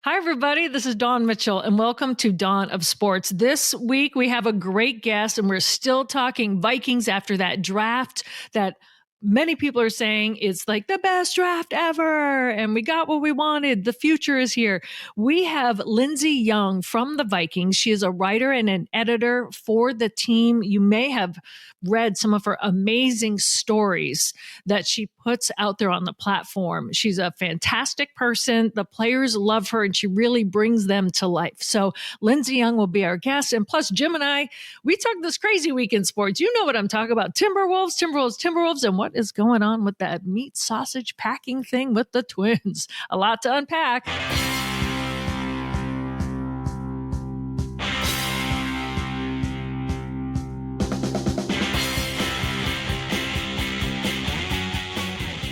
Hi, everybody. This is Dawn Mitchell, and welcome to Dawn of Sports. This week, we have a great guest, and we're still talking Vikings after that draft that many people are saying is like the best draft ever, and we got what we wanted. The future is here. We have Lindsey Young from the Vikings. She is a writer and an editor for the team. You may have read some of her amazing stories that she puts out there on the platform. She's a fantastic person. The players love her, and she really brings them to life. So Lindsey Young will be our guest. And plus, Jim and I, we talk this crazy week in sports. You know what I'm talking about. Timberwolves, and what is going on with that meat sausage packing thing with the Twins. A lot to unpack.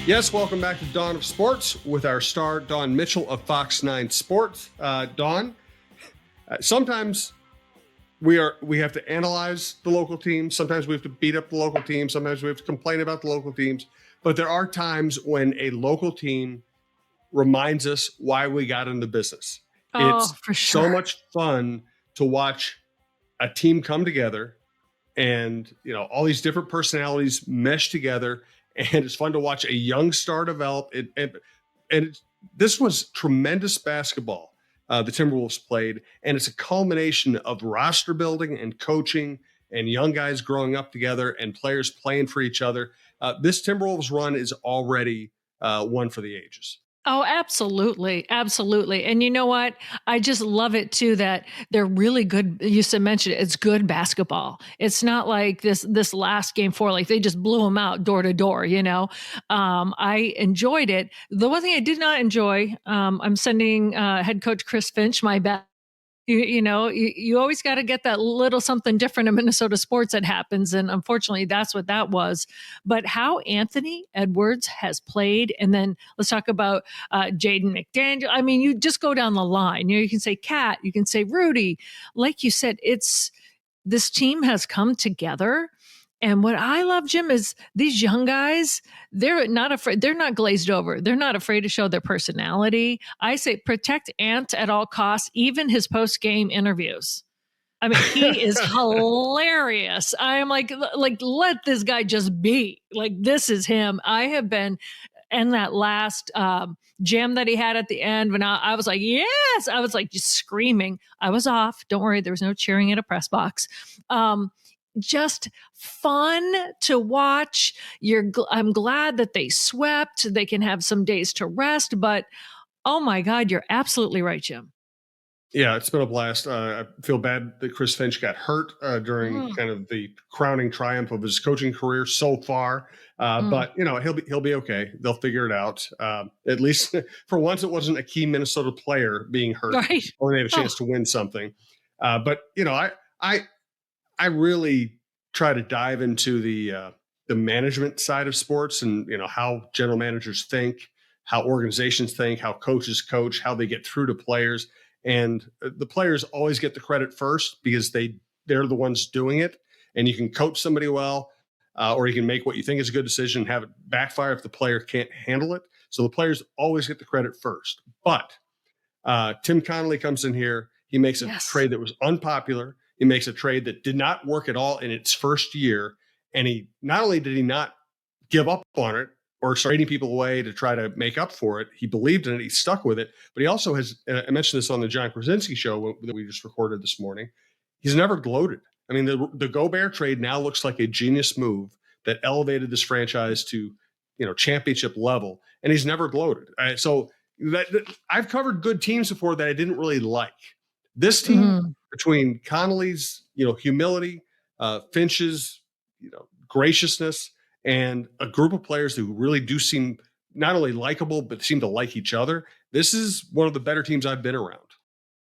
Yes, welcome back to Dawn of Sports with our star, Dawn Mitchell of Fox 9 Sports. Dawn, sometimes we have to analyze the local teams. Sometimes we have to beat up the local teams. Sometimes we have to complain about the local teams. But there are times when a local team reminds us why we got in the business. It's for sure. So much fun to watch a team come together and, all these different personalities mesh together. And it's fun to watch a young star develop. This was tremendous basketball the Timberwolves played, and it's a culmination of roster building and coaching and young guys growing up together and players playing for each other. This Timberwolves run is already one for the ages. Oh, absolutely. Absolutely. And you know what? I just love it too, that they're really good. You mentioned it's good basketball. It's not like this last game 4, like they just blew them out door to door, I enjoyed it. The one thing I did not enjoy, I'm sending head coach Chris Finch my best. You always got to get that little something different in Minnesota sports that happens. And unfortunately, that's what that was. But how Anthony Edwards has played. And then let's talk about Jaden McDaniel. I mean, you just go down the line. You can say Kat, you can say Rudy. Like you said, this team has come together. And what I love, Jim, is these young guys, they're not afraid. They're not glazed over. They're not afraid to show their personality. I say protect Ant at all costs, even his post-game interviews. I mean, he is hilarious. I am like, let this guy just be. Like, this is him. I have been in that last jam that he had at the end, when I was like, yes, I was like just screaming. I was off. Don't worry. There was no cheering in a press box. Just fun to watch. I'm glad that they swept. They can have some days to rest, but oh my God, you're absolutely right, Jim. Yeah, it's been a blast. I feel bad that Chris Finch got hurt during kind of the crowning triumph of his coaching career so far. But he'll be okay. They'll figure it out. At least for once, it wasn't a key Minnesota player being hurt, right? Or they have a chance to win something. But I really try to dive into the management side of sports, and how general managers think, how organizations think, how coaches coach, how they get through to players. And the players always get the credit first because they're the ones doing it. And you can coach somebody well, or you can make what you think is a good decision and have it backfire if the player can't handle it. So the players always get the credit first. But Tim Connolly comes in here. He makes a trade that was unpopular. He makes a trade that did not work at all in its first year. And he not only did he not give up on it or start trading people away to try to make up for it, he believed in it. He stuck with it. But he also has, I mentioned this on the John Krasinski show that we just recorded this morning, he's never gloated. I mean, the Gobert trade now looks like a genius move that elevated this franchise to, championship level. And he's never gloated. So I've covered good teams before that I didn't really like. This team, between Connolly's, humility, Finch's, graciousness, and a group of players who really do seem not only likable, but seem to like each other, this is one of the better teams I've been around.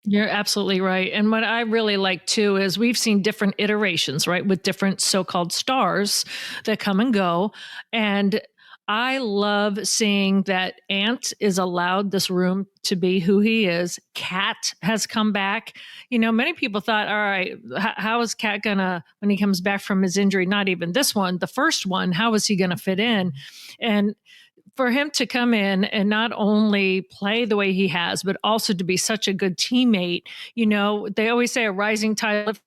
You're absolutely right. And what I really like too is we've seen different iterations, right, with different so-called stars that come and go. And I love seeing that Ant is allowed this room to be who he is. Kat has come back. Many people thought, all right, how is Kat gonna, when he comes back from his injury, not even this one, the first one, how is he gonna fit in? And for him to come in and not only play the way he has, but also to be such a good teammate. They always say a rising tide lifts,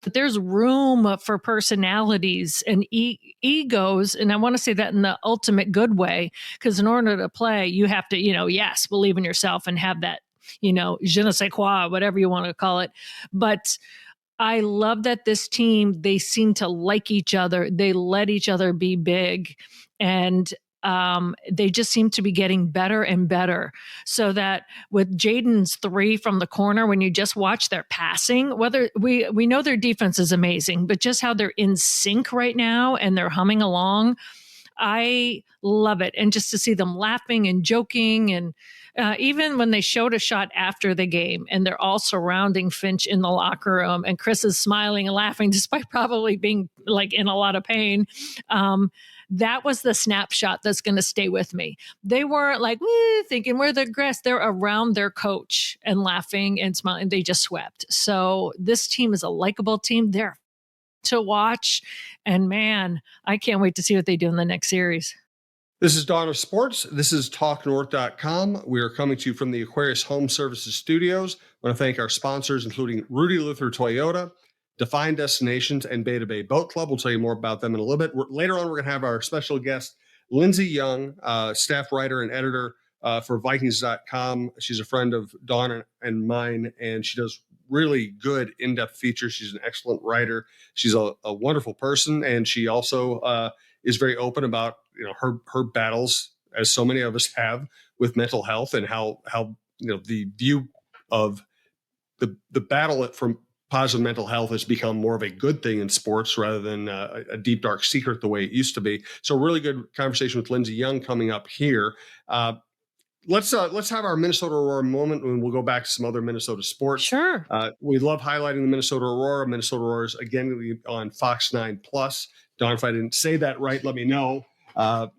but there's room for personalities and egos. And I want to say that in the ultimate good way, because in order to play, you have to, yes, believe in yourself and have that, je ne sais quoi, whatever you want to call it. But I love that this team, they seem to like each other. They let each other be big. And they just seem to be getting better and better. So that with Jaden's three from the corner, when you just watch their passing, whether we know their defense is amazing, but just how they're in sync right now and they're humming along, I love it. And just to see them laughing and joking, and even when they showed a shot after the game and they're all surrounding Finch in the locker room and Chris is smiling and laughing despite probably being like in a lot of pain. That was the snapshot that's going to stay with me. They weren't like thinking we're the grass. They're around their coach and laughing and smiling. They just swept. So this team is a likable team. They're to watch. And man, I can't wait to see what they do in the next series. This is Dawn of Sports. This is TalkNorth.com. We are coming to you from the Aquarius Home Services Studios. I want to thank our sponsors, including Rudy Luther Toyota, Define Destinations, and Beta Bay Boat Club. We'll tell you more about them in a little bit. Later on, we're going to have our special guest, Lindsey Young, staff writer and editor for Vikings.com. She's a friend of Dawn and mine, and she does really good in-depth features. She's an excellent writer. She's a wonderful person, and she also is very open about her battles, as so many of us have, with mental health, and how the view of the battle from positive mental health has become more of a good thing in sports rather than a deep, dark secret the way it used to be. So really good conversation with Lindsey Young coming up here. Let's have our Minnesota Aurora moment, and we'll go back to some other Minnesota sports. Sure. We love highlighting the Minnesota Aurora. Minnesota Aurora is again on Fox 9 Plus. Don, if I didn't say that right, let me know.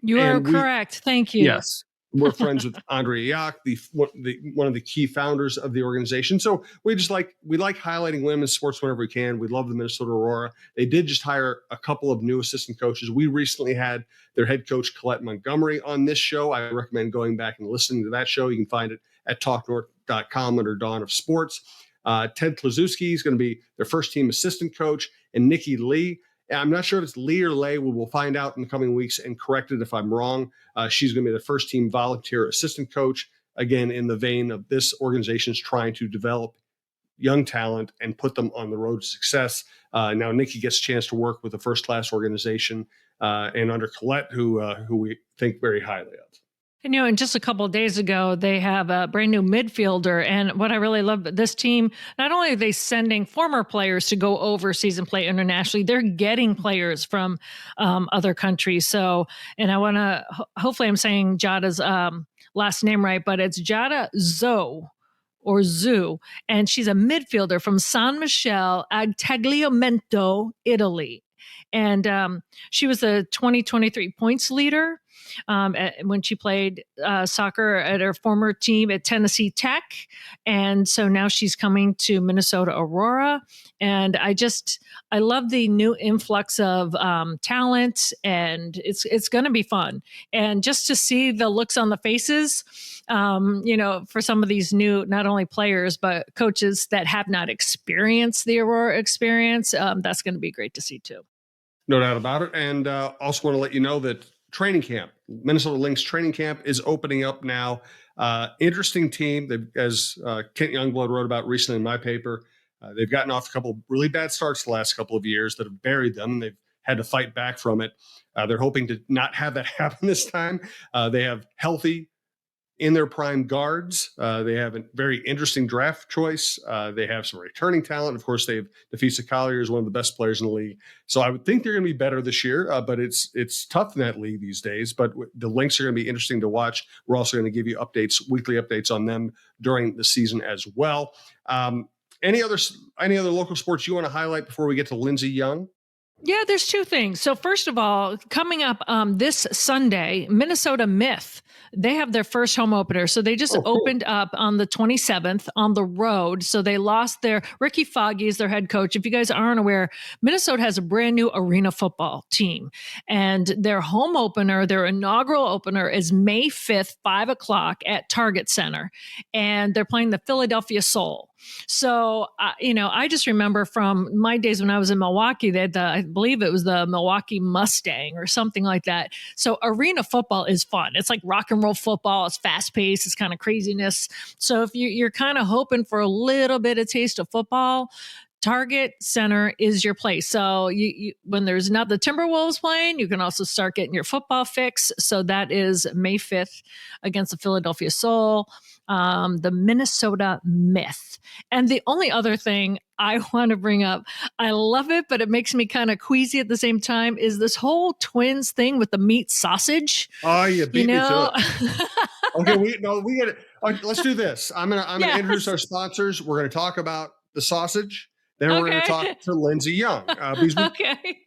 You are correct. Thank you. Yes. We're friends with Andre Yak, one of the key founders of the organization. So we like highlighting women's sports whenever we can. We love the Minnesota Aurora. They did just hire a couple of new assistant coaches. We recently had their head coach, Colette Montgomery, on this show. I recommend going back and listening to that show. You can find it at talknorth.com under Dawn of Sports. Ted Klazuski is going to be their first team assistant coach, and Nikki Lee. I'm not sure if it's Lee or Lay. We will find out in the coming weeks and correct it if I'm wrong. She's going to be the first team volunteer assistant coach, again, in the vein of this organization's trying to develop young talent and put them on the road to success. Now, Nikki gets a chance to work with a first-class organization and under Colette, who we think very highly of. And just a couple of days ago, they have a brand new midfielder. And what I really love about this team, not only are they sending former players to go overseas and play internationally, they're getting players from other countries. So, and I want to, hopefully I'm saying Jada's last name right, but it's Jada Zoe. Or Zoo, and she's a midfielder from San Michele Tagliamento, Italy. And she was a 2023 points leader when she played soccer at her former team at Tennessee Tech. And so now she's coming to Minnesota Aurora. And I love the new influx of talent, and it's going to be fun. And just to see the looks on the faces, for some of these new, not only players, but coaches that have not experienced the Aurora experience, that's going to be great to see too. No doubt about it. And also want to let you know that training camp, Minnesota Lynx training camp, is opening up now. Interesting team. As Kent Youngblood wrote about recently in my paper, they've gotten off a couple of really bad starts the last couple of years that have buried them, and they've had to fight back from it. They're hoping to not have that happen this time. They have healthy, in their prime guards. They have a very interesting draft choice. They have some returning talent. Of course, they have Nafisa Collier is one of the best players in the league. So I would think they're going to be better this year, but it's tough in that league these days. But the Lynx are going to be interesting to watch. We're also going to give you weekly updates on them during the season as well. Any other local sports you want to highlight before we get to Lindsey Young? Yeah, there's two things. So first of all, coming up this Sunday, Minnesota Myth, they have their first home opener. So they just Oh, cool. opened up on the 27th on the road. So they lost their Ricky Foggy is their head coach. If you guys aren't aware, Minnesota has a brand new arena football team, and their home opener, their inaugural opener, is May 5th, 5 o'clock at Target Center, and they're playing the Philadelphia Soul. So, I just remember from my days when I was in Milwaukee, they had I believe it was the Milwaukee Mustang or something like that. So, arena football is fun. It's like rock and roll football. It's fast paced. It's kind of craziness. So, if you're kind of hoping for a little bit of taste of football, Target Center is your place. So when there's not the Timberwolves playing, you can also start getting your football fix. So that is May 5th against the Philadelphia Soul, the Minnesota Myth. And the only other thing I want to bring up, I love it, but it makes me kind of queasy at the same time, is this whole Twins thing with the meat sausage. Oh, you beat me to it. Okay, we get it. Let's do this. I'm gonna introduce our sponsors. We're gonna talk about the sausage. Then we're going to talk to Lindsey Young. Okay.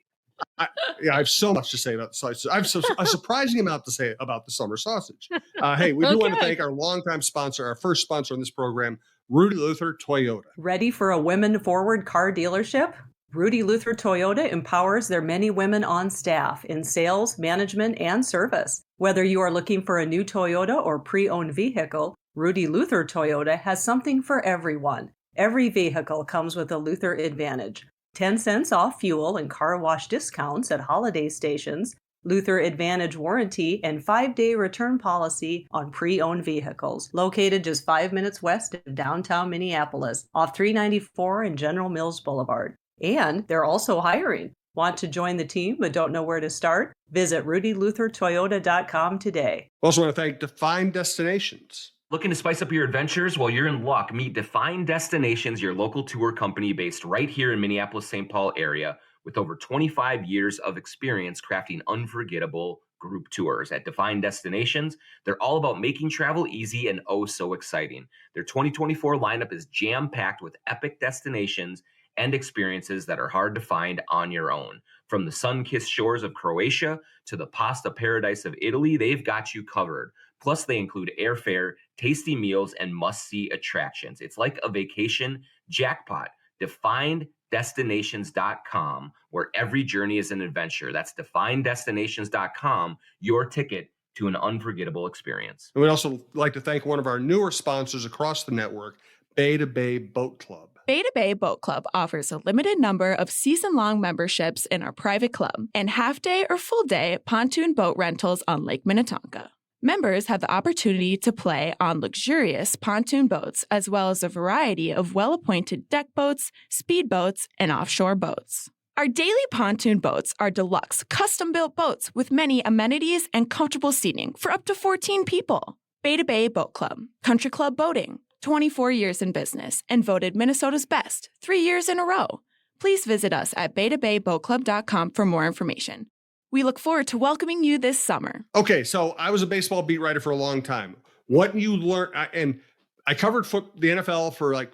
I have so much to say about the sausage. I have a surprising amount to say about the summer sausage. Hey, we do want to thank our longtime sponsor, our first sponsor on this program, Rudy Luther Toyota. Ready for a women-forward car dealership? Rudy Luther Toyota empowers their many women on staff in sales, management, and service. Whether you are looking for a new Toyota or pre-owned vehicle, Rudy Luther Toyota has something for everyone. Every vehicle comes with a Luther Advantage. 10 cents off fuel and car wash discounts at holiday stations, Luther Advantage warranty, and 5-day return policy on pre-owned vehicles. Located just 5 minutes west of downtown Minneapolis, off 394 and General Mills Boulevard. And they're also hiring. Want to join the team but don't know where to start? Visit RudyLutherToyota.com today. We also want to thank Define Destinations. Looking to spice up your adventures? Well, you're in luck. Meet Define Destinations, your local tour company based right here in Minneapolis-St. Paul area with over 25 years of experience crafting unforgettable group tours. At Define Destinations, they're all about making travel easy and oh so exciting. Their 2024 lineup is jam-packed with epic destinations and experiences that are hard to find on your own. From the sun-kissed shores of Croatia to the pasta paradise of Italy, they've got you covered. Plus, they include airfare, tasty meals, and must-see attractions. It's like a vacation jackpot. DefineDestinations.com, where every journey is an adventure. That's DefineDestinations.com, your ticket to an unforgettable experience. And we'd also like to thank one of our newer sponsors across the network, Bay to Bay Boat Club. Bay to Bay Boat Club offers a limited number of season-long memberships in our private club and half-day or full-day pontoon boat rentals on Lake Minnetonka. Members have the opportunity to play on luxurious pontoon boats, as well as a variety of well-appointed deck boats, speedboats, and offshore boats. Our daily pontoon boats are deluxe, custom-built boats with many amenities and comfortable seating for up to 14 people. Bay to Bay Boat Club, Country Club Boating, 24 years in business, and voted Minnesota's best 3 years in a row. Please visit us at baytobayboatclub.com for more information. We look forward to welcoming you this summer. Okay, so I was a baseball beat writer for a long time. What you learn, and I covered the NFL for I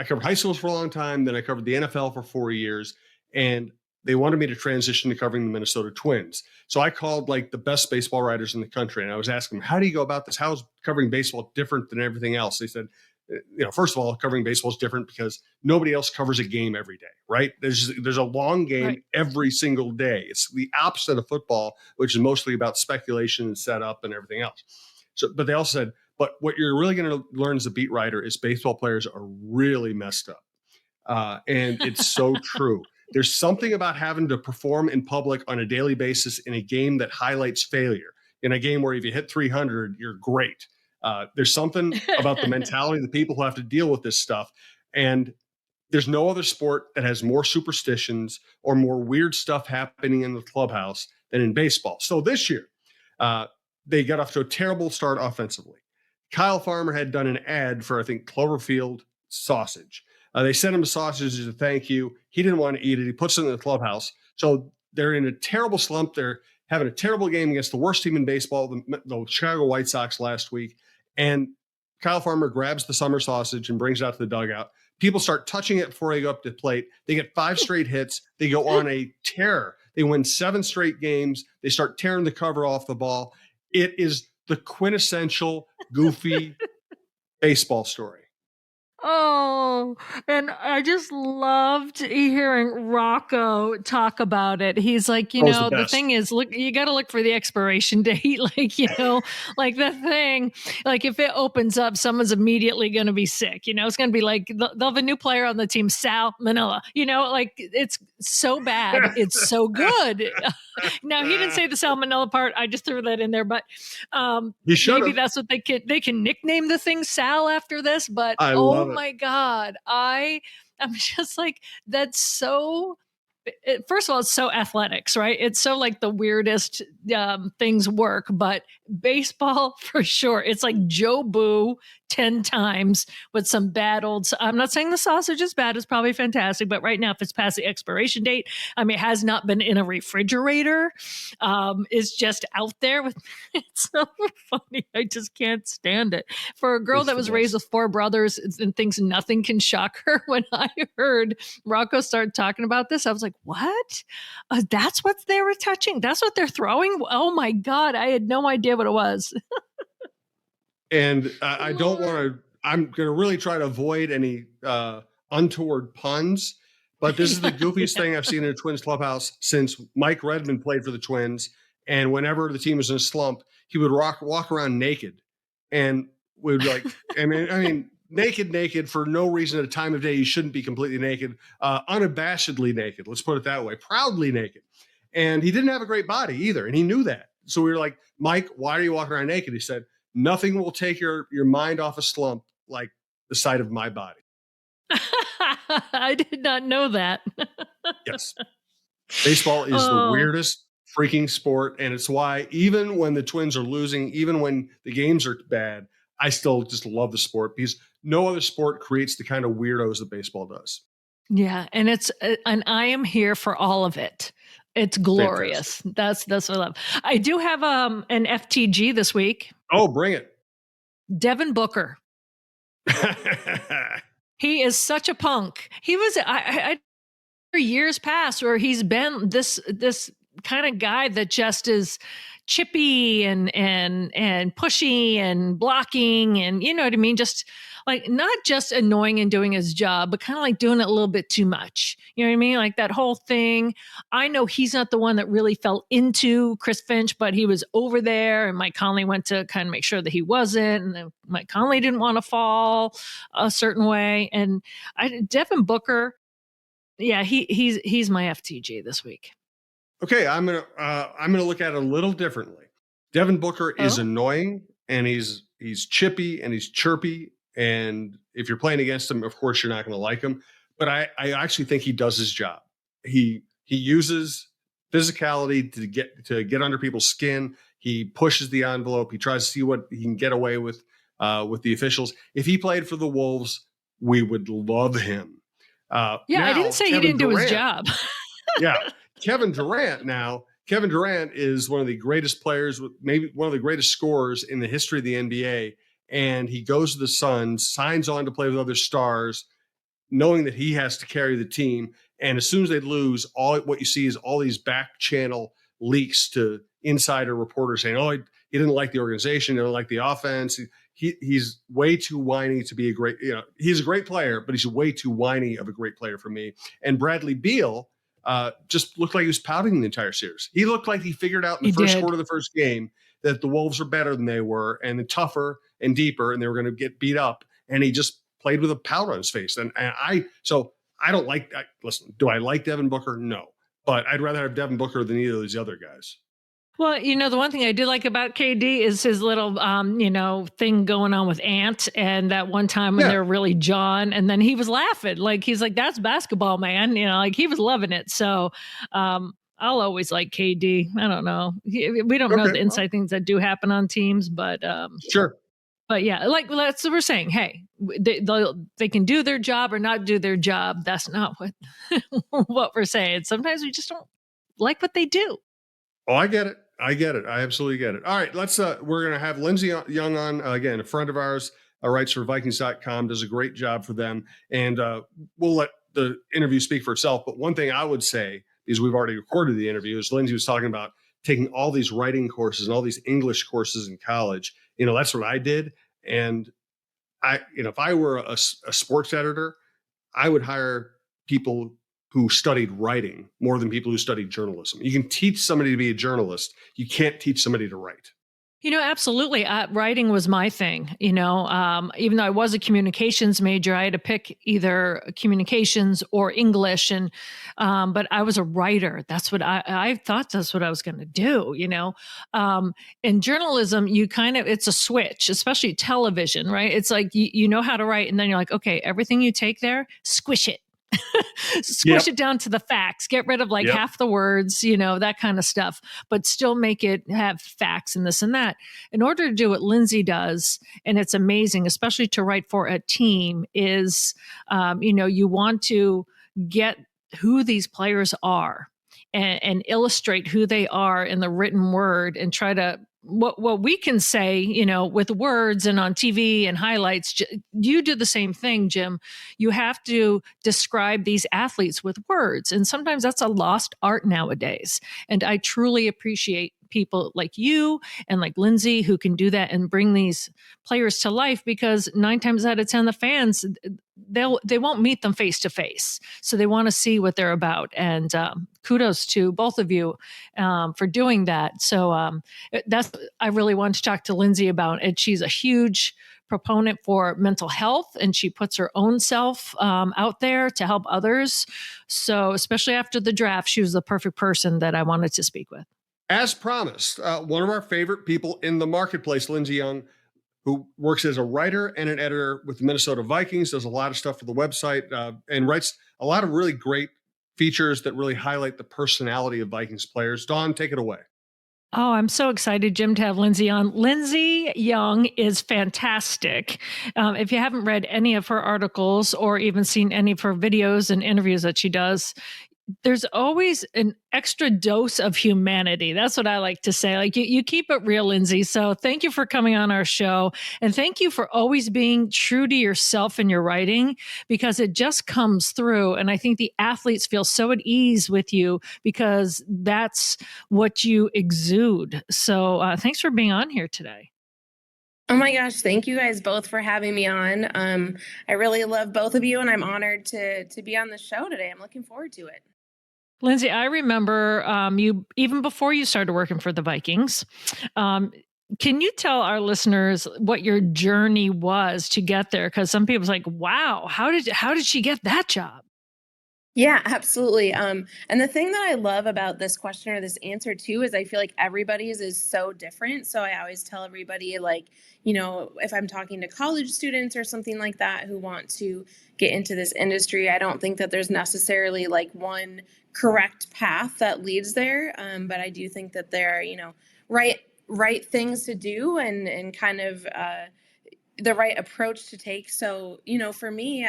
covered high schools for a long time, then I covered the NFL for 4 years, and they wanted me to transition to covering the Minnesota Twins. So I called the best baseball writers in the country, and I was asking them, how do you go about this? How is covering baseball different than everything else? They said, first of all, covering baseball is different because nobody else covers a game every day, right? There's a long game every single day. It's the opposite of football, which is mostly about speculation and setup and everything else. So, but they also said, but what you're really going to learn as a beat writer is baseball players are really messed up. And it's so true. There's something about having to perform in public on a daily basis in a game that highlights failure. In a game where if you hit 300, you're great. There's something about the mentality of the people who have to deal with this stuff. And there's no other sport that has more superstitions or more weird stuff happening in the clubhouse than in baseball. So this year, they got off to a terrible start offensively. Kyle Farmer had done an ad for, I think, Cloverfield sausage. They sent him a sausage as a thank you. He didn't want to eat it. He puts it in the clubhouse. So they're in a terrible slump. They're having a terrible game against the worst team in baseball, the Chicago White Sox last week. And Kyle Farmer grabs the summer sausage and brings it out to the dugout, People start touching it before they go up to the plate. They get 5 straight hits. They go on a tear. They win 7 straight games. They start tearing the cover off the ball. It is the quintessential goofy baseball story. Oh, and I just loved hearing Rocco talk about it. He's like, That was the the best. thing is, look, you got to look for the expiration date. Like, like the thing, like if it opens up, someone's immediately going to be sick. It's going to be like, they'll have a new player on the team, Sal Manila, like it's so bad. It's so good. Now, he didn't say the salmonella part. I just threw that in there, but maybe that's what they can nickname the thing Sal after this. But I love it. My God, I'm just like, that's so. First of all, it's so athletics, right? It's so like the weirdest things work, but baseball for sure. It's like Joe Boo 10 times with some bad old. I'm not saying the sausage is bad. It's probably fantastic, but right now, if it's past the expiration date, it has not been in a refrigerator. It's just out there with. It's so funny. I just can't stand it. For a girl that was raised with 4 brothers and thinks nothing can shock her, when I heard Rocco start talking about this, I was like, what? That's what they were touching? That's what they're throwing? Oh my God. I had no idea what it was. And I don't want to, I'm going to really try to avoid any untoward puns, but this is the goofiest thing I've seen in a Twins clubhouse since Mike Redmond played for the Twins. And whenever the team was in a slump, he would walk around naked and would naked for no reason at a time of day. You shouldn't be completely naked, unabashedly naked. Let's put it that way. Proudly naked. And he didn't have a great body either. And he knew that. So we were like, Mike, why are you walking around naked? He said, nothing will take your mind off a slump like the sight of my body. I did not know that. Yes. Baseball is the weirdest freaking sport. And it's why even when the Twins are losing, even when the games are bad, I still just love the sport because no other sport creates the kind of weirdos that baseball does. Yeah. And and I am here for all of it. It's glorious. Fantastic. That's what I love. I do have an FTG this week. Oh, bring it. Devin Booker. He is such a punk. He was I years past where he's been this kind of guy that just is chippy and pushy and blocking and you know what I mean, just like not just annoying and doing his job, but kind of like doing it a little bit too much. You know what I mean? Like that whole thing. I know he's not the one that really fell into Chris Finch, but he was over there and Mike Conley went to kind of make sure that he wasn't. And then Mike Conley didn't want to fall a certain way. And Devin Booker, yeah, he's my FTG this week. Okay, I'm gonna look at it a little differently. Devin Booker is annoying and he's chippy and he's chirpy. And if you're playing against him, of course, you're not going to like him. But I actually think he does his job. He uses physicality to get under people's skin. He pushes the envelope. He tries to see what he can get away with the officials. If he played for the Wolves, we would love him. I didn't say he didn't do his job. Yeah, Kevin Durant now. Kevin Durant is one of the greatest players, maybe one of the greatest scorers in the history of the NBA. And he goes to the Suns, signs on to play with other stars, knowing that he has to carry the team. And as soon as they lose, what you see is all these back channel leaks to insider reporters saying, "Oh, he didn't like the organization, he didn't like the offense." He's way too whiny to be a great. He's a great player, but he's way too whiny of a great player for me. And Bradley Beal just looked like he was pouting the entire series. He looked like he figured out in the first quarter of the first game that the Wolves are better than they were and tougher and deeper, and they were going to get beat up. And he just played with a pout on his face. And I don't like that. Listen, do I like Devin Booker? No, but I'd rather have Devin Booker than either of these other guys. Well, the one thing I do like about KD is his little, thing going on with Ant. And that one time when they're really John, and then he was laughing, like, he's like, that's basketball, man. Like he was loving it. So, I'll always like KD. I don't know. We don't know the inside things that do happen on teams, but sure. But yeah, like that's what we're saying. Hey, they can do their job or not do their job. That's not what we're saying. Sometimes we just don't like what they do. Oh, I get it. I absolutely get it. All right, we're going to have Lindsey Young on again, a friend of ours, writes for Vikings.com, does a great job for them. And we'll let the interview speak for itself. But one thing I would say, because we've already recorded the interview, is Lindsey was talking about taking all these writing courses and all these English courses in college. That's what I did. And if I were a sports editor, I would hire people who studied writing more than people who studied journalism. You can teach somebody to be a journalist. You can't teach somebody to write. Absolutely. Writing was my thing. Even though I was a communications major, I had to pick either communications or English. But I was a writer. That's what I thought that's what I was going to do, in journalism, it's a switch, especially television, right? It's like, you know how to write. And then you're like, okay, everything you take there, squish it. Squish it down to the facts, get rid of half the words, that kind of stuff, but still make it have facts and this and that. In order to do what Lindsey does, and it's amazing, especially to write for a team, is, you want to get who these players are and illustrate who they are in the written word and try to what we can say, with words and on TV and highlights. You do the same thing, Jim. You have to describe these athletes with words. And sometimes that's a lost art nowadays. And I truly appreciate people like you and like Lindsey who can do that and bring these players to life, because 9 times out of 10, the fans, they won't meet them face to face. So they want to see what they're about. And kudos to both of you for doing that. So I really wanted to talk to Lindsey about it. She's a huge proponent for mental health, and she puts her own self out there to help others. So especially after the draft, she was the perfect person that I wanted to speak with. As promised, one of our favorite people in the marketplace, Lindsey Young, who works as a writer and an editor with the Minnesota Vikings, does a lot of stuff for the website, and writes a lot of really great features that really highlight the personality of Vikings players. Dawn, take it away. Oh, I'm so excited, Jim, to have Lindsey on. Lindsey Young is fantastic. If you haven't read any of her articles or even seen any of her videos and interviews that she does, there's always an extra dose of humanity. That's what I like to say. Like you keep it real, Lindsey. So thank you for coming on our show. And thank you for always being true to yourself in your writing, because it just comes through. And I think the athletes feel so at ease with you because that's what you exude. So thanks for being on here today. Oh my gosh, thank you guys both for having me on. I really love both of you, and I'm honored to be on the show today. I'm looking forward to it. Lindsey, I remember you even before you started working for the Vikings. Can you tell our listeners what your journey was to get there? Because some people's like, wow, how did she get that job? Yeah, absolutely. And the thing that I love about this question or this answer too is I feel like everybody's is so different. So I always tell everybody, like, if I'm talking to college students or something like that who want to get into this industry, I don't think that there's necessarily like one correct path that leads there. But I do think that there are, right things to do and kind of the right approach to take. So, for me,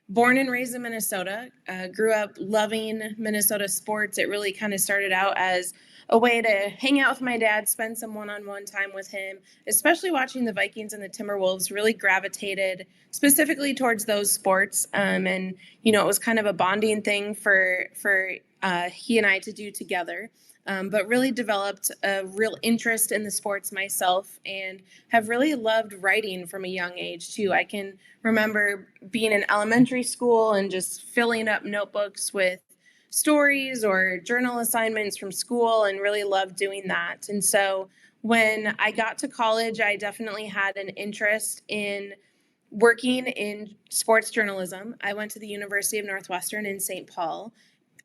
born and raised in Minnesota, grew up loving Minnesota sports. It really kind of started out as a way to hang out with my dad, spend some one-on-one time with him, especially watching the Vikings and the Timberwolves. Really gravitated specifically towards those sports. And, it was kind of a bonding thing for he and I to do together. But really developed a real interest in the sports myself and have really loved writing from a young age too. I can remember being in elementary school and just filling up notebooks with stories or journal assignments from school and really loved doing that. And so when I got to college, I definitely had an interest in working in sports journalism. I went to the University of Northwestern in St. Paul,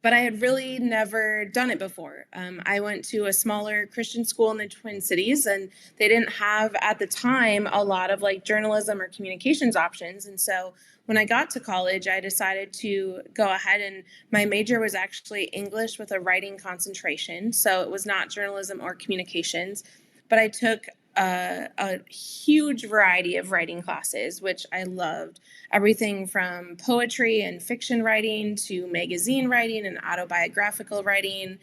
but I had really never done it before. I went to a smaller Christian school in the Twin Cities, and they didn't have at the time a lot of like journalism or communications options. And so when I got to college, I decided to go ahead, and my major was actually English with a writing concentration. So it was not journalism or communications, but I took a huge variety of writing classes, which I loved. Everything from poetry and fiction writing to magazine writing and autobiographical writing,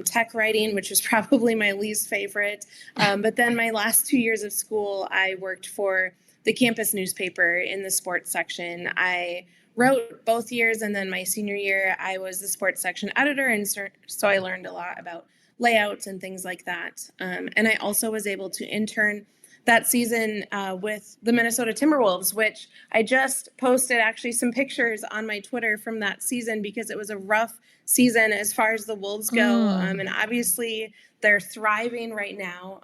tech writing, which was probably my least favorite. But then my last 2 years of school, I worked for the campus newspaper in the sports section. I wrote both years, and then my senior year, I was the sports section editor, and so I learned a lot about layouts and things like that. And I also was able to intern that season with the Minnesota Timberwolves, which I just posted actually some pictures on my Twitter from that season because it was a rough season as far as the Wolves go. And obviously they're thriving right now.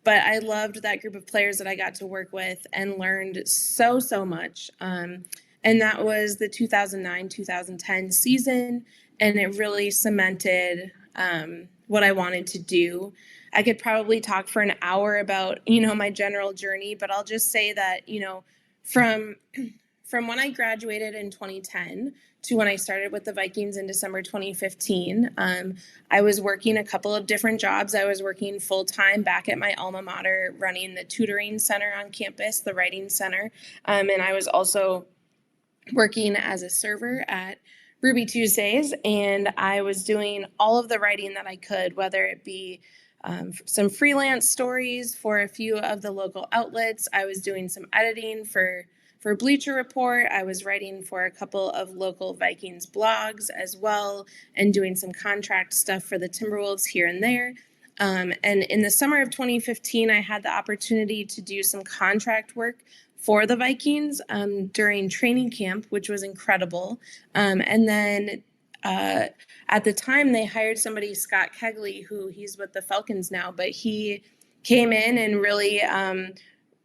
But I loved that group of players that I got to work with and learned so much. And that was the 2009-2010 season. And it really cemented what I wanted to do. I could probably talk for an hour about, my general journey, but I'll just say that, from when I graduated in 2010 to when I started with the Vikings in December 2015, I was working a couple of different jobs. I was working full-time back at my alma mater, running the tutoring center on campus, the writing center. And I was also working as a server at Ruby Tuesdays, and I was doing all of the writing that I could, whether it be some freelance stories for a few of the local outlets. I was doing some editing for Bleacher Report. I was writing for a couple of local Vikings blogs as well, and doing some contract stuff for the Timberwolves here and there. And in the summer of 2015, I had the opportunity to do some contract work for the Vikings during training camp, which was incredible. And then at the time, they hired somebody, Scott Kegley, who he's with the Falcons now, but he came in and really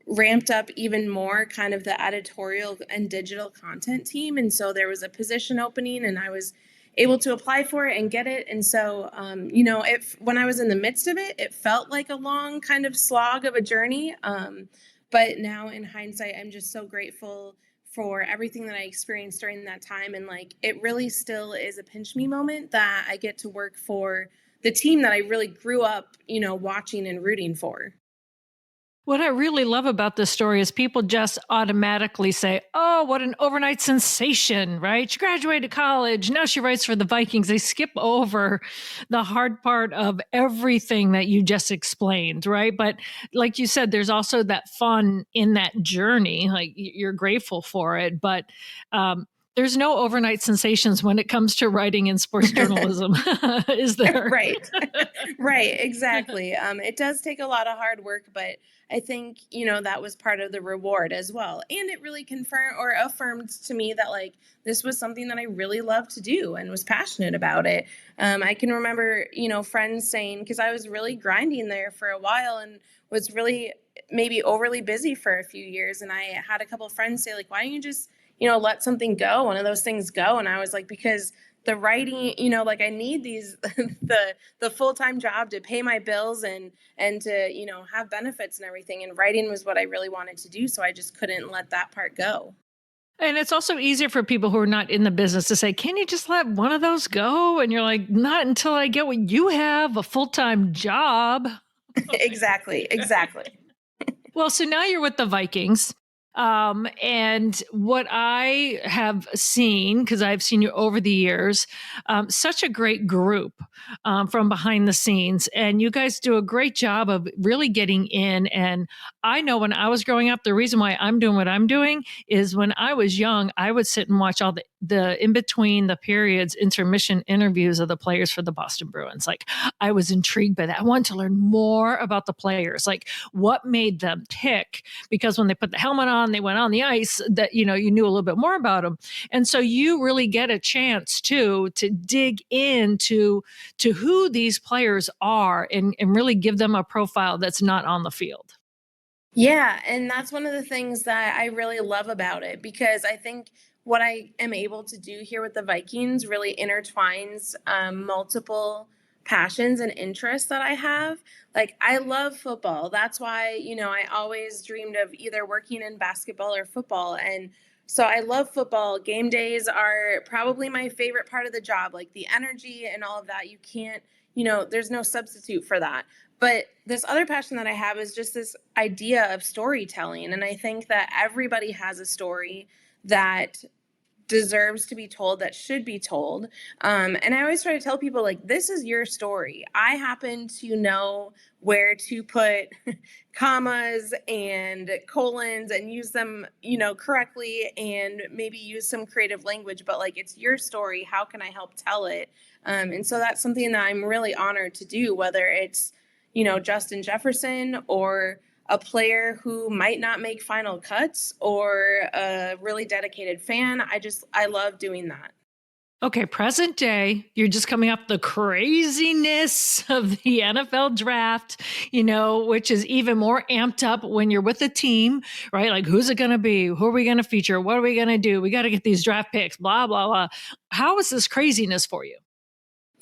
ramped up even more kind of the editorial and digital content team. And so there was a position opening, and I was able to apply for it and get it. And so, when I was in the midst of it, it felt like a long kind of slog of a journey. But now in hindsight, I'm just so grateful for everything that I experienced during that time. And it really still is a pinch me moment that I get to work for the team that I really grew up, watching and rooting for. What I really love about this story is people just automatically say, oh, what an overnight sensation, right? She graduated college. Now she writes for the Vikings. They skip over the hard part of everything that you just explained, right? But like you said, there's also that fun in that journey. Like you're grateful for it. But there's no overnight sensations when it comes to writing in sports journalism, is there? Right. Right. Exactly. It does take a lot of hard work, but I think, that was part of the reward as well. And it really affirmed to me that this was something that I really loved to do and was passionate about it. I can remember, friends saying, because I was really grinding there for a while and was really maybe overly busy for a few years. And I had a couple of friends say, why don't you just, let something go, one of those things go. And I was like, because the writing, I need these, the full-time job to pay my bills and to, have benefits and everything. And writing was what I really wanted to do. So I just couldn't let that part go. And it's also easier for people who are not in the business to say, can you just let one of those go? And you're like, not until I get what you have, a full-time job. Exactly. Well, so now you're with the Vikings. And what I have seen, because I've seen you over the years, such a great group from behind the scenes. And you guys do a great job of really getting in. And I know when I was growing up, the reason why I'm doing what I'm doing is when I was young, I would sit and watch all the in between the periods intermission interviews of the players for the Boston Bruins. I was intrigued by that. I wanted to learn more about the players, what made them tick, because when they put the helmet on, they went on the ice, that you knew a little bit more about them. And so you really get a chance to dig into who these players are and really give them a profile that's not on the field. Yeah, and that's one of the things that I really love about it, because I think what I am able to do here with the Vikings really intertwines multiple passions and interests that I have. I love football. That's why, I always dreamed of either working in basketball or football. And so I love football. Game days are probably my favorite part of the job, the energy and all of that. You can't, there's no substitute for that. But this other passion that I have is just this idea of storytelling. And I think that everybody has a story that deserves to be told, that should be told. And I always try to tell people, like, this is your story. I happen to know where to put commas and colons and use them, correctly, and maybe use some creative language, but like, it's your story. How can I help tell it? And so that's something that I'm really honored to do, whether it's, Justin Jefferson or a player who might not make final cuts or a really dedicated fan. I love doing that. Okay, present day, you're just coming up the craziness of the NFL draft, which is even more amped up when you're with a team, right? Like, who's it going to be? Who are we going to feature? What are we going to do? We got to get these draft picks, blah, blah, blah. How is this craziness for you?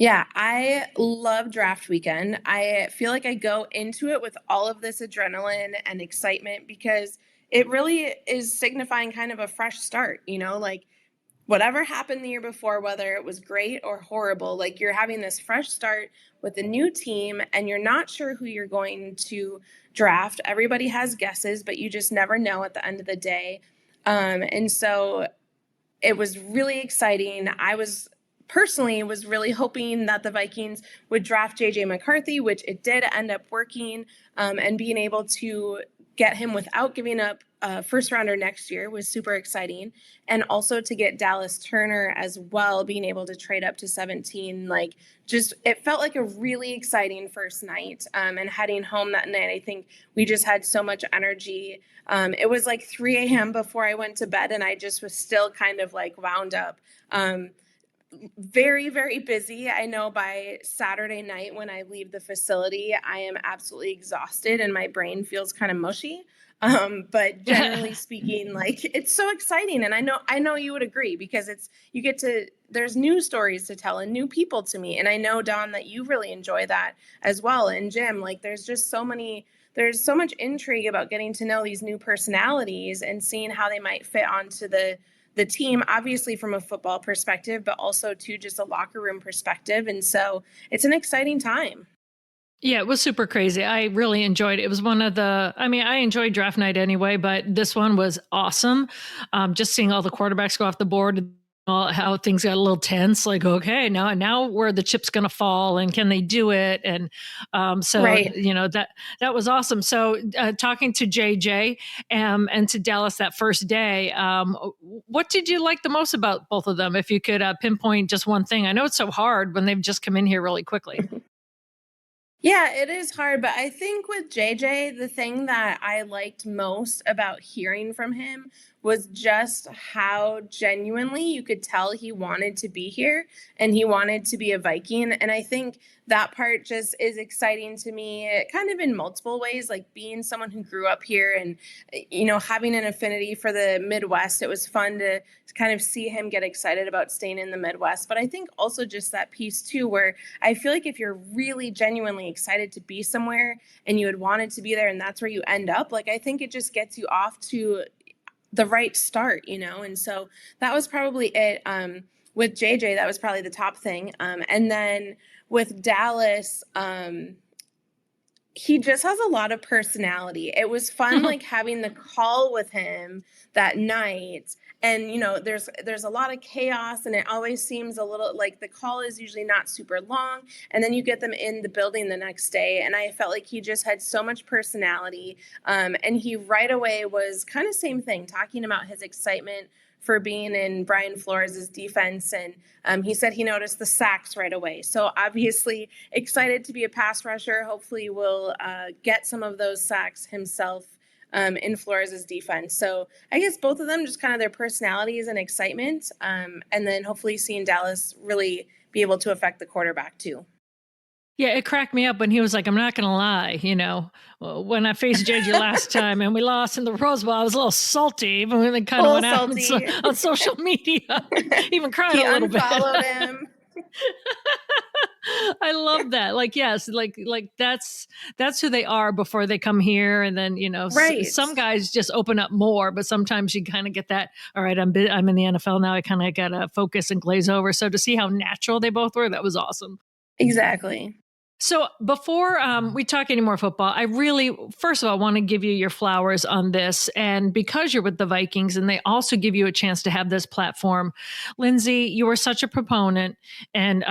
Yeah, I love draft weekend. I feel like I go into it with all of this adrenaline and excitement because it really is signifying kind of a fresh start, like whatever happened the year before, whether it was great or horrible, like you're having this fresh start with a new team and you're not sure who you're going to draft. Everybody has guesses, but you just never know at the end of the day. And so it was really exciting. I was really hoping that the Vikings would draft JJ McCarthy, which it did end up working, and being able to get him without giving up a first rounder next year was super exciting. And also to get Dallas Turner as well, being able to trade up to 17, it felt like a really exciting first night. And heading home that night, I think we just had so much energy. It was like 3 a.m. before I went to bed, and I just was still kind of like wound up. Very, very busy. I know by Saturday night when I leave the facility, I am absolutely exhausted and my brain feels kind of mushy. But generally speaking, it's so exciting. And I know you would agree because there's new stories to tell and new people to meet. And I know, Dawn, that you really enjoy that as well. And Jim, there's so much intrigue about getting to know these new personalities and seeing how they might fit onto the team, obviously from a football perspective, but also to just a locker room perspective. And so it's an exciting time. Yeah, it was super crazy. I really enjoyed it. It was I enjoyed draft night anyway, but this one was awesome. Just seeing all the quarterbacks go off the board, how things got a little tense, like, okay, now where the chip's going to fall and can they do it? And Right. That was awesome. So talking to JJ and to Dallas that first day, what did you like the most about both of them? If you could pinpoint just one thing. I know it's so hard when they've just come in here really quickly. Yeah, it is hard, but I think with JJ, the thing that I liked most about hearing from him was just how genuinely you could tell he wanted to be here and he wanted to be a Viking. And I think that part just is exciting to me, kind of in multiple ways, like being someone who grew up here and, having an affinity for the Midwest. It was fun to kind of see him get excited about staying in the Midwest. But I think also just that piece too, where I feel like if you're really genuinely excited to be somewhere and you had wanted to be there and that's where you end up, I think it just gets you off to the right start, and so that was probably it. With JJ, that was probably the top thing. And then with Dallas, he just has a lot of personality. It was fun, having the call with him that night. And, there's a lot of chaos and it always seems a little like the call is usually not super long. And then you get them in the building the next day. And I felt like he just had so much personality. And he right away was kind of same thing, talking about his excitement for being in Brian Flores' defense. And he said he noticed the sacks right away. So obviously excited to be a pass rusher. Hopefully will get some of those sacks himself in Flores' defense. So I guess both of them, just kind of their personalities and excitement. And then hopefully seeing Dallas really be able to affect the quarterback too. Yeah, it cracked me up when he was like, I'm not going to lie, when I faced JJ last time and we lost in the Rose Bowl, I was a little salty, even when they kind of went out on social media, even crying a little bit. Unfollowed him. I love that. Yes, that's who they are before they come here. And then, right. Some guys just open up more, but sometimes you kind of get that, all right, I'm in the NFL now. I kind of got to focus and glaze over. So to see how natural they both were, that was awesome. Exactly. So before we talk any more football, I really, first of all, want to give you your flowers on this. And because you're with the Vikings and they also give you a chance to have this platform, Lindsey, you are such a proponent and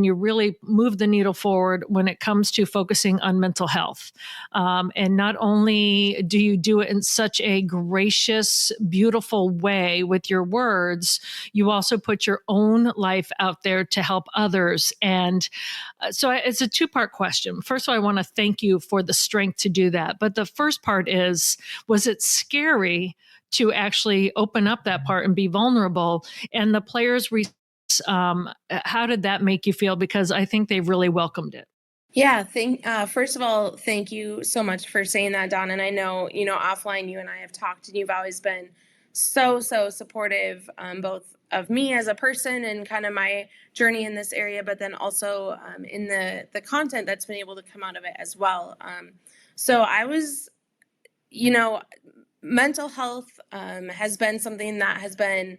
you really move the needle forward when it comes to focusing on mental health. And not only do you do it in such a gracious, beautiful way with your words, you also put your own life out there to help others. And so it's a two-part question. First of all, I want to thank you for the strength to do that. But the first part is, was it scary to actually open up that part and be vulnerable? And the players, how did that make you feel? Because I think they really welcomed it. Yeah, first of all, thank you so much for saying that, Dawn. And I know, offline you and I have talked, and you've always been so supportive, both of me as a person and kind of my journey in this area, but then also in the content that's been able to come out of it as well. So I was, mental health has been something that has been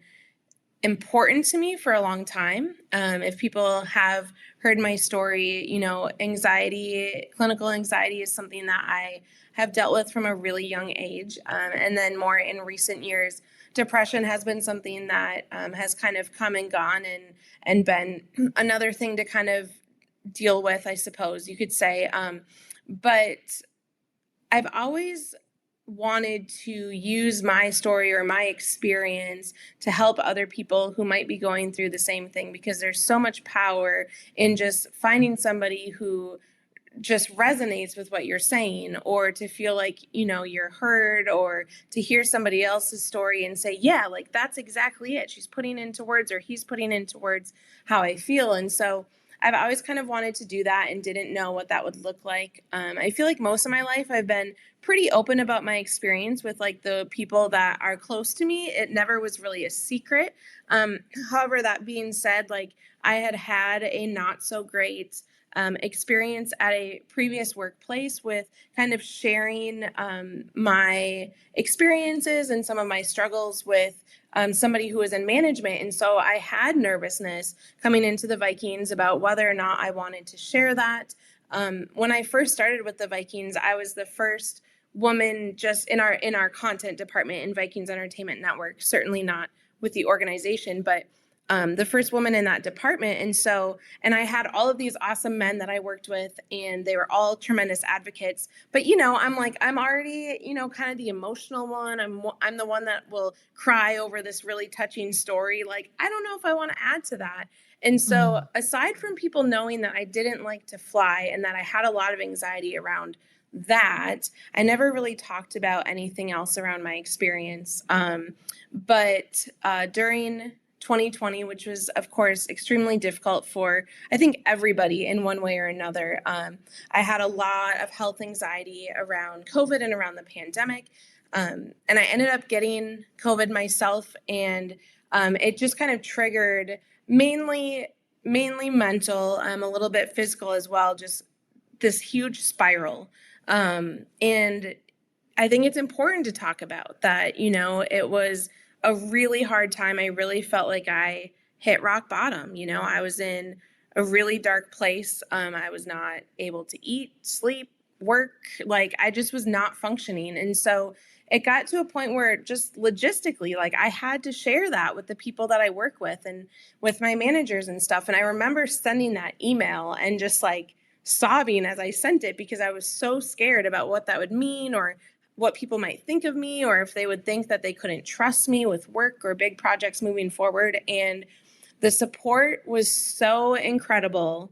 important to me for a long time. If people have heard my story, clinical anxiety is something that I have dealt with from a really young age. And then more in recent years, depression has been something that has kind of come and gone and been another thing to kind of deal with, I suppose you could say. But I've always wanted to use my story or my experience to help other people who might be going through the same thing, because there's so much power in just finding somebody who just resonates with what you're saying, or to feel like, you're heard, or to hear somebody else's story and say, yeah, like that's exactly it. She's putting into words, or he's putting into words how I feel. And so I've always kind of wanted to do that and didn't know what that would look like. I feel like most of my life I've been pretty open about my experience with like the people that are close to me. It never was really a secret. However, that being said, like I had a not so great experience at a previous workplace with kind of sharing my experiences and some of my struggles with somebody who was in management. And so I had nervousness coming into the Vikings about whether or not I wanted to share that. When I first started with the Vikings, I was the first woman just in our content department in Vikings Entertainment Network, certainly not with the organization, but the first woman in that department. And I had all of these awesome men that I worked with, and they were all tremendous advocates. But, I'm already, kind of the emotional one. I'm the one that will cry over this really touching story. Like, I don't know if I want to add to that. And so aside from people knowing that I didn't like to fly and that I had a lot of anxiety around that, I never really talked about anything else around my experience. But during 2020, which was, of course, extremely difficult for, I think, everybody in one way or another. I had a lot of health anxiety around COVID and around the pandemic. And I ended up getting COVID myself. And it just kind of triggered mainly mental, a little bit physical as well, just this huge spiral. And I think it's important to talk about that. It was a really hard time. I really felt like I hit rock bottom. I was in a really dark place. I was not able to eat, sleep, work. Like I just was not functioning. And so it got to a point where just logistically, like I had to share that with the people that I work with and with my managers and stuff. And I remember sending that email and just like sobbing as I sent it, because I was so scared about what that would mean, or what people might think of me, or if they would think that they couldn't trust me with work or big projects moving forward. And the support was so incredible,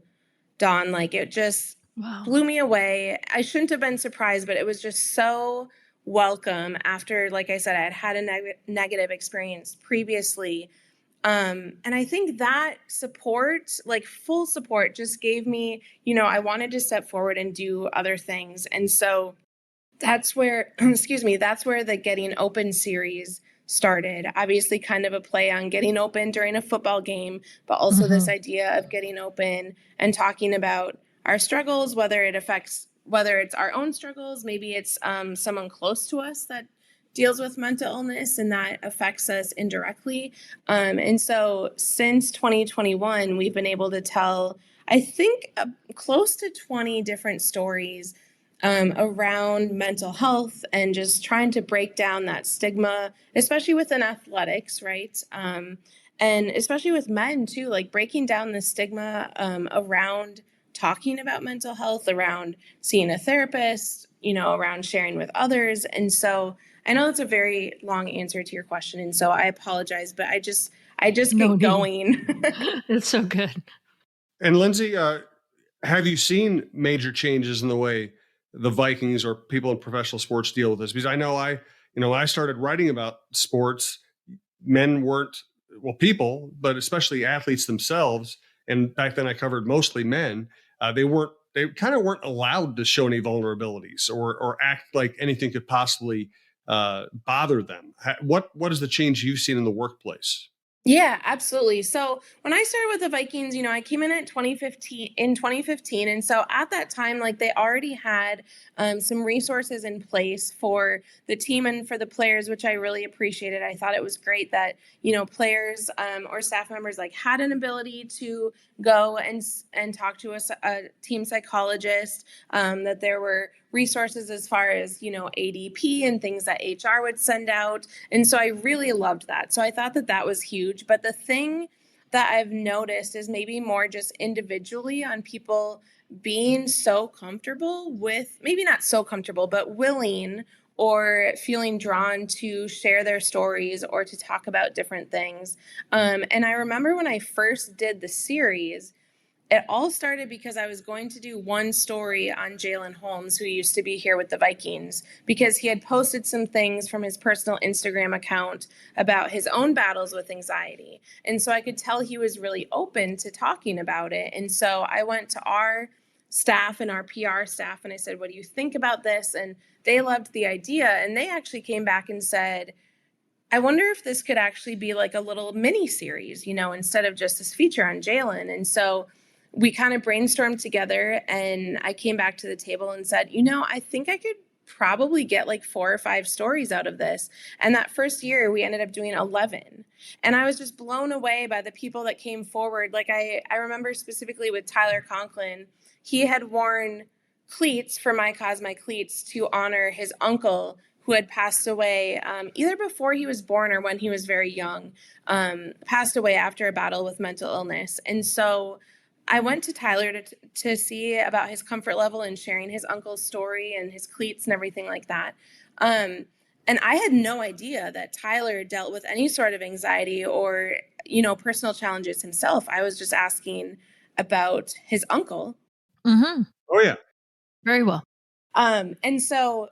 Dawn. Like it just blew me away. I shouldn't have been surprised, but it was just so welcome after, like I said, I had a negative experience previously. And I think that support, like full support, just gave me, I wanted to step forward and do other things. And so that's where, that's where the Getting Open series started. Obviously kind of a play on getting open during a football game, but also this idea of getting open and talking about our struggles, whether it's our own struggles, maybe it's someone close to us that deals with mental illness and that affects us indirectly. And so since 2021, we've been able to tell I think close to 20 different stories around mental health and just trying to break down that stigma, especially within athletics, right? And especially with men too, like breaking down the stigma around talking about mental health, around seeing a therapist, around sharing with others. And so I know that's a very long answer to your question, and so I apologize, but I just No get need. going. It's so good. And Lindsey, have you seen major changes in the way the Vikings or people in professional sports deal with this? Because I know when I started writing about sports, men weren't, well, people, but especially athletes themselves. And back then I covered mostly men. They kind of weren't allowed to show any vulnerabilities or act like anything could possibly bother them. What is the change you've seen in the workplace? Yeah, absolutely. So when I started with the Vikings, I came in at 2015. And so at that time, like they already had some resources in place for the team and for the players, which I really appreciated. I thought it was great that, players or staff members like had an ability to go and talk to a team psychologist, that there were resources as far as, ADP and things that HR would send out. And so I really loved that. So I thought that that was huge. But the thing that I've noticed is maybe more just individually on people being so comfortable with, maybe not so comfortable, but willing or feeling drawn to share their stories or to talk about different things. And I remember when I first did the series, it all started because I was going to do one story on Jalen Holmes, who used to be here with the Vikings, because he had posted some things from his personal Instagram account about his own battles with anxiety. And so I could tell he was really open to talking about it. And so I went to our staff and our PR staff and I said, what do you think about this? And they loved the idea. And they actually came back and said, I wonder if this could actually be like a little mini series, instead of just this feature on Jalen. And so we kind of brainstormed together and I came back to the table and said, I think I could probably get like 4 or 5 stories out of this. And that first year we ended up doing 11. And I was just blown away by the people that came forward. Like I remember specifically with Tyler Conklin, he had worn cleats for My Cause, My Cleats to honor his uncle who had passed away either before he was born or when he was very young, passed away after a battle with mental illness. And so I went to Tyler to see about his comfort level in sharing his uncle's story and his cleats and everything like that. And I had no idea that Tyler dealt with any sort of anxiety or, personal challenges himself. I was just asking about his uncle. Mm-hmm. Oh, yeah. Very well. And so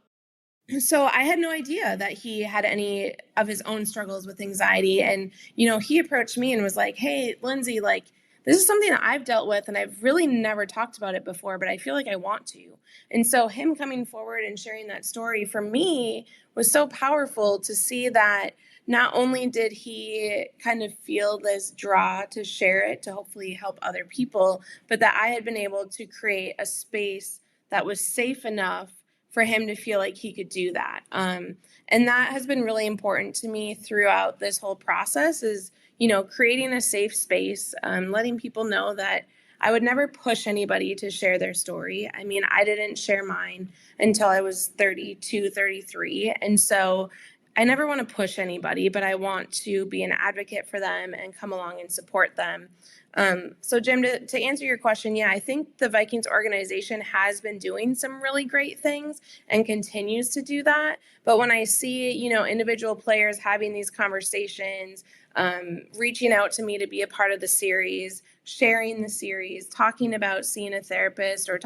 I had no idea that he had any of his own struggles with anxiety. And, he approached me and was like, hey, Lindsey, like, this is something that I've dealt with and I've really never talked about it before, but I feel like I want to. And so him coming forward and sharing that story for me was so powerful to see that not only did he kind of feel this draw to share it, to hopefully help other people, but that I had been able to create a space that was safe enough for him to feel like he could do that. And that has been really important to me throughout this whole process is, creating a safe space, letting people know that I would never push anybody to share their story. I mean, I didn't share mine until I was 32, 33. And so I never want to push anybody, but I want to be an advocate for them and come along and support them. So Jim, to answer your question, yeah, I think the Vikings organization has been doing some really great things and continues to do that. But when I see, individual players having these conversations, reaching out to me to be a part of the series, sharing the series, talking about seeing a therapist or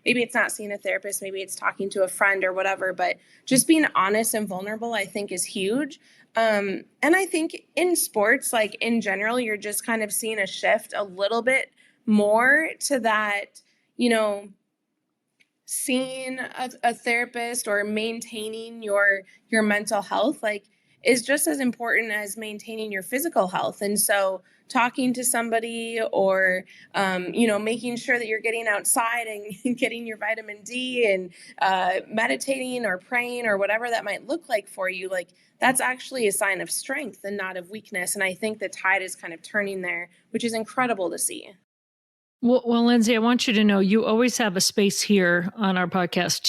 maybe it's not seeing a therapist, maybe it's talking to a friend or whatever, but just being honest and vulnerable, I think is huge. And I think in sports, like in general, you're just kind of seeing a shift a little bit more to that, seeing a therapist or maintaining your mental health, like is just as important as maintaining your physical health. And so talking to somebody or, making sure that you're getting outside and getting your vitamin D and meditating or praying or whatever that might look like for you, like that's actually a sign of strength and not of weakness. And I think the tide is kind of turning there, which is incredible to see. Well, Lindsey, I want you to know you always have a space here on our podcast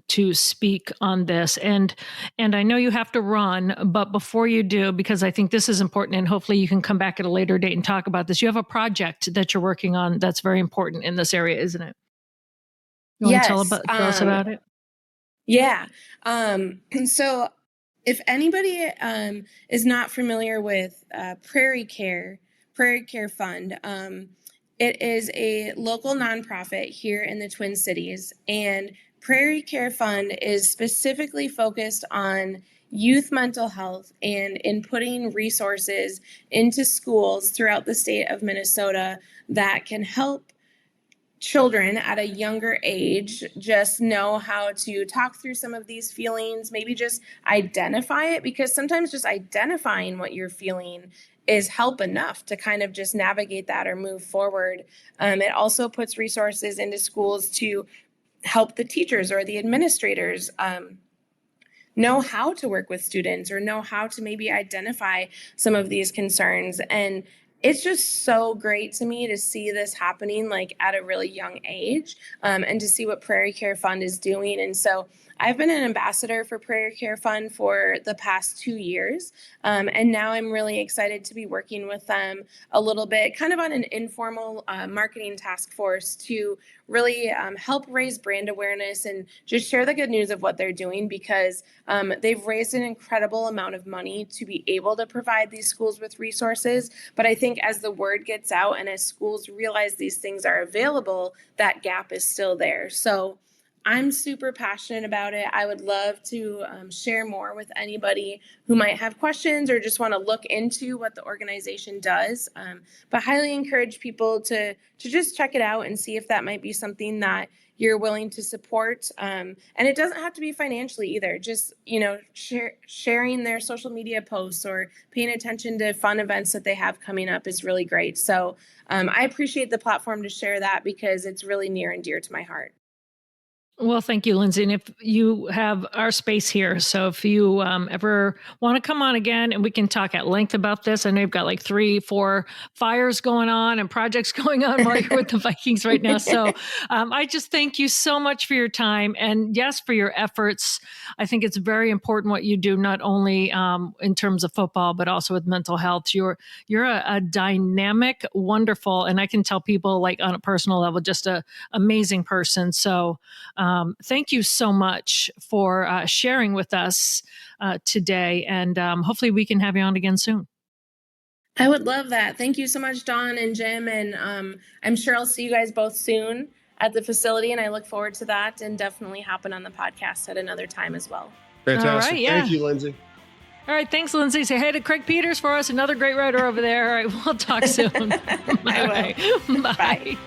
to speak on this, and I know you have to run, but before you do, because I think this is important, and hopefully you can come back at a later date and talk about this. You have a project that you're working on that's very important in this area, isn't it? You want to Yes. tell us about it? Yeah. So if anybody is not familiar with Prairie Care Fund, it is a local nonprofit here in the Twin Cities, and Prairie Care Fund is specifically focused on youth mental health and in putting resources into schools throughout the state of Minnesota that can help children at a younger age just know how to talk through some of these feelings, maybe just identify it, because sometimes just identifying what you're feeling is help enough to kind of just navigate that or move forward. It also puts resources into schools to help the teachers or the administrators know how to work with students or know how to maybe identify some of these concerns. And it's just so great to me to see this happening like at a really young age, and to see what Prairie Care Fund is doing. And so I've been an ambassador for Prairie Care Fund for the past 2 years. And now I'm really excited to be working with them a little bit, kind of on an informal marketing task force to really help raise brand awareness and just share the good news of what they're doing, because they've raised an incredible amount of money to be able to provide these schools with resources. But I think as the word gets out and as schools realize these things are available, that gap is still there. So I'm super passionate about it. I would love to share more with anybody who might have questions or just want to look into what the organization does. But highly encourage people to just check it out and see if that might be something that you're willing to support. And it doesn't have to be financially either. Just, sharing their social media posts or paying attention to fun events that they have coming up is really great. So I appreciate the platform to share that because it's really near and dear to my heart. Well, thank you, Lindsey. And if you have our space here, so if you ever want to come on again and we can talk at length about this, I know you've got like 3-4 fires going on and projects going on while you're with the Vikings right now. So I just thank you so much for your time and yes, for your efforts. I think it's very important what you do, not only in terms of football, but also with mental health. You're a dynamic, wonderful, and I can tell people like on a personal level, just a amazing person. So thank you so much for sharing with us today. And hopefully we can have you on again soon. I would love that. Thank you so much, Dawn and Jim. And I'm sure I'll see you guys both soon at the facility. And I look forward to that and definitely hopping on the podcast at another time as well. Fantastic. All right, yeah. Thank you, Lindsey. All right. Thanks, Lindsey. Say hey to Craig Peters for us, another great writer over there. All right. We'll talk soon. I will. Bye. Bye.